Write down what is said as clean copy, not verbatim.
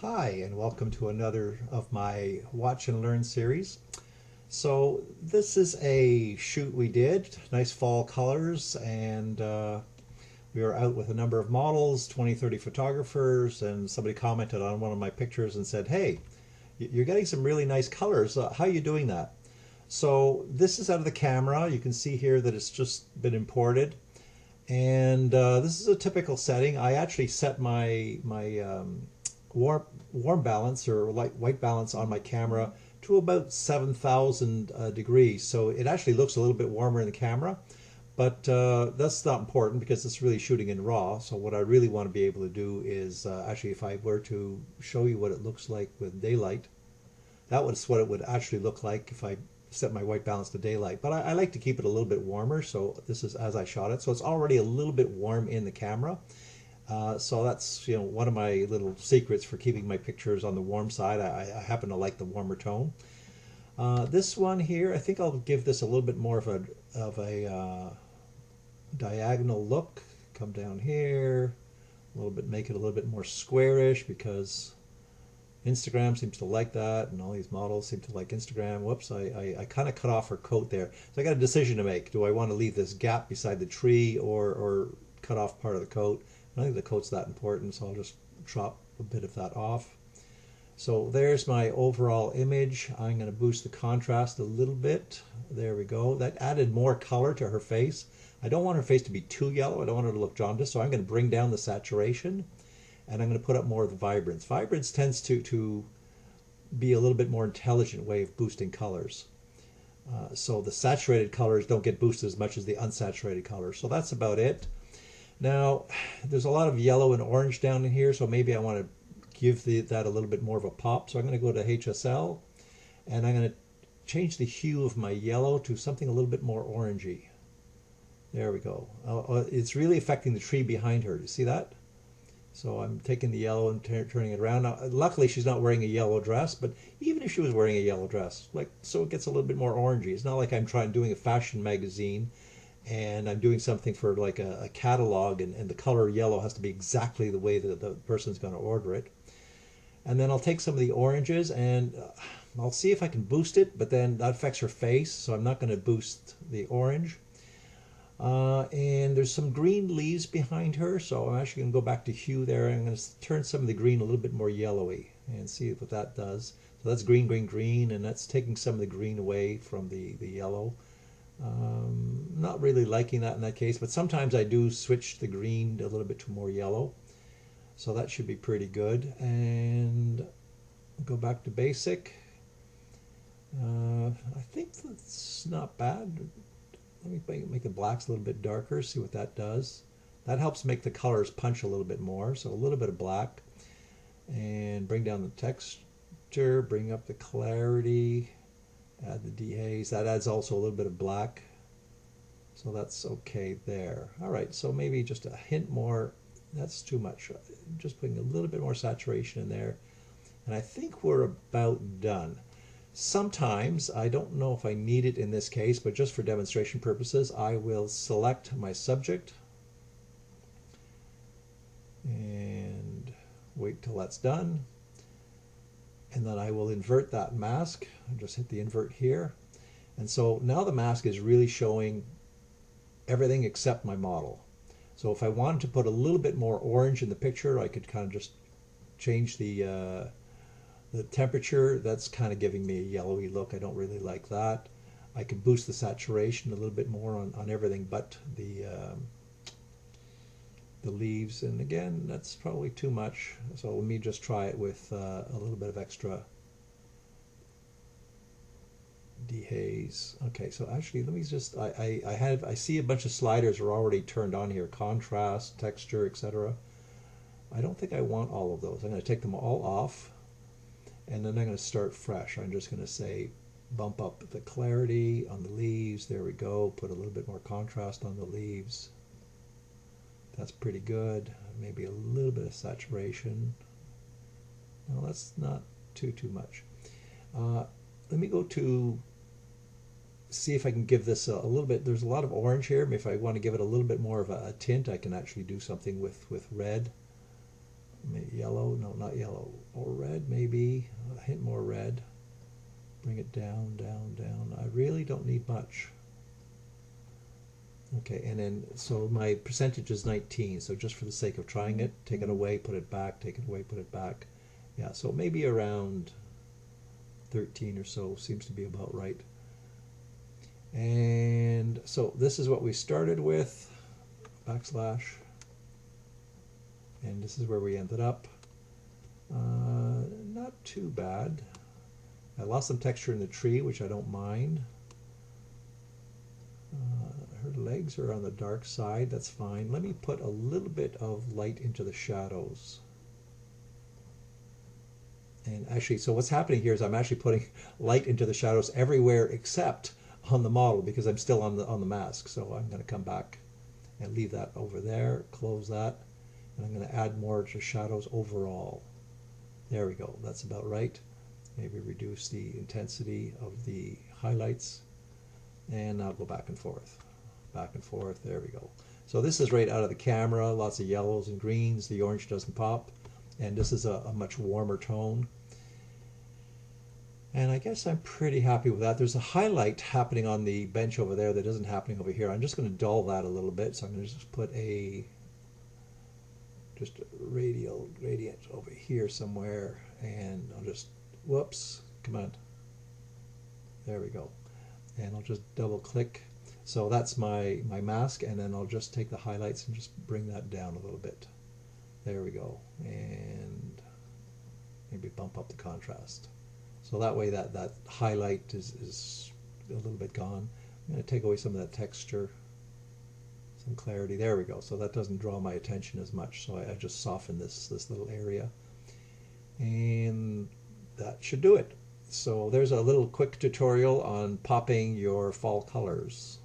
Hi, and welcome to another of my Watch and Learn series. So this is a shoot we did, nice fall colors, and we were out with a number of models, 20, 30 photographers, and somebody commented on one of my pictures and said, hey, you're getting some really nice colors. How are you doing that? So this is out of the camera. You can see here that it's just been imported. And this is a typical setting. I actually set my warm balance or light white balance on my camera to about 7,000 degrees. So it actually looks a little bit warmer in the camera, but that's not important because it's really shooting in RAW. So what I really want to be able to do is actually, if I were to show you what it looks like with daylight, that was what it would actually look like if I set my white balance to daylight. But I like to keep it a little bit warmer, so this is as I shot it. So it's already a little bit warm in the camera. So that's one of my little secrets for keeping my pictures on the warm side. I happen to like the warmer tone. This one here, I think I'll give this a little bit more of a diagonal look. Come down here, a little bit, make it a little bit more squarish because Instagram seems to like that, and all these models seem to like Instagram. Whoops, I kind of cut off her coat there. So I got a decision to make. Do I want to leave this gap beside the tree or cut off part of the coat? I don't think the coat's that important, so I'll just chop a bit of that off. So there's my overall image. I'm going to boost the contrast a little bit. There we go. That added more color to her face. I don't want her face to be too yellow. I don't want her to look jaundiced, so I'm going to bring down the saturation. And I'm going to put up more of the vibrance. Vibrance tends to be a little bit more intelligent way of boosting colors. So the saturated colors don't get boosted as much as the unsaturated colors. So that's about it. Now, there's a lot of yellow and orange down in here, so maybe I want to give that a little bit more of a pop. So I'm going to go to HSL, and I'm going to change the hue of my yellow to something a little bit more orangey. There we go. It's really affecting the tree behind her. You see that? So I'm taking the yellow and turning it around. Now, luckily, she's not wearing a yellow dress, but even if she was wearing a yellow dress, so it gets a little bit more orangey. It's not like I'm doing a fashion magazine and I'm doing something for like a catalog, and the color yellow has to be exactly the way that the person's going to order it. And then I'll take some of the oranges and I'll see if I can boost it, but then that affects her face, so I'm not going to boost the orange. And there's some green leaves behind her, so I'm actually going to go back to hue there. I'm going to turn some of the green a little bit more yellowy and see what that does. So that's green, green, green, and that's taking some of the green away from the yellow. Not really liking that in that case, but sometimes I do switch the green a little bit to more yellow. So that should be pretty good. And go back to basic. I think that's not bad. Let me make the blacks a little bit darker, see what that does. That helps make the colors punch a little bit more, so a little bit of black. And bring down the texture, bring up the clarity, add the dehaze. That adds also a little bit of black. So that's okay there. All right, so maybe just a hint more. That's too much. Just putting a little bit more saturation in there. And I think we're about done. Sometimes, I don't know if I need it in this case, but just for demonstration purposes, I will select my subject and wait till that's done. And then I will invert that mask. I'll just hit the invert here. And so now the mask is really showing everything except my model. So if I wanted to put a little bit more orange in the picture, I could kind of just change the temperature. That's kind of giving me a yellowy look. I don't really like that. I could boost the saturation a little bit more on everything but the leaves. And again, that's probably too much. So let me just try it with a little bit of extra dehaze. Okay, so actually let me just, I see a bunch of sliders are already turned on here. Contrast, texture, etc. I don't think I want all of those. I'm going to take them all off. And then I'm going to start fresh. I'm just going to say bump up the clarity on the leaves. There we go. Put a little bit more contrast on the leaves. That's pretty good. Maybe a little bit of saturation. No, that's not too much. Let me go to see if I can give this a little bit. There's a lot of orange here. If I want to give it a little bit more of a tint, I can actually do something with red. Maybe yellow. No, no, not yellow, or red maybe, a hint more red. Bring it down, down, down. I really don't need much. Okay, and then, so my percentage is 19, so just for the sake of trying it, take it away, put it back, take it away, put it back. Yeah, so maybe around 13 or so seems to be about right. And so this is what we started with, backslash, and this is where we ended up. Not too bad. I lost some texture in the tree, which I don't mind. Her legs are on the dark side, that's fine. Let me put a little bit of light into the shadows. And actually, so what's happening here is I'm actually putting light into the shadows everywhere except on the model, because I'm still on the mask. So I'm going to come back and leave that over there, close that, and I'm going to add more to shadows overall. There we go, that's about right. Maybe reduce the intensity of the highlights, and now go back and forth, there we go. So this is right out of the camera, lots of yellows and greens, the orange doesn't pop, and this is a much warmer tone. And I guess I'm pretty happy with that. There's a highlight happening on the bench over there that isn't happening over here. I'm just going to dull that a little bit, so I'm going to just put a gradient over here somewhere, and I'll just, whoops, come on, there we go, and I'll just double click. So that's my mask, and then I'll just take the highlights and just bring that down a little bit. There we go, and maybe bump up the contrast. So that way that highlight is a little bit gone. I'm going to take away some of that texture, some clarity. There we go. So that doesn't draw my attention as much. So I just soften this little area. And that should do it. So there's a little quick tutorial on popping your fall colors.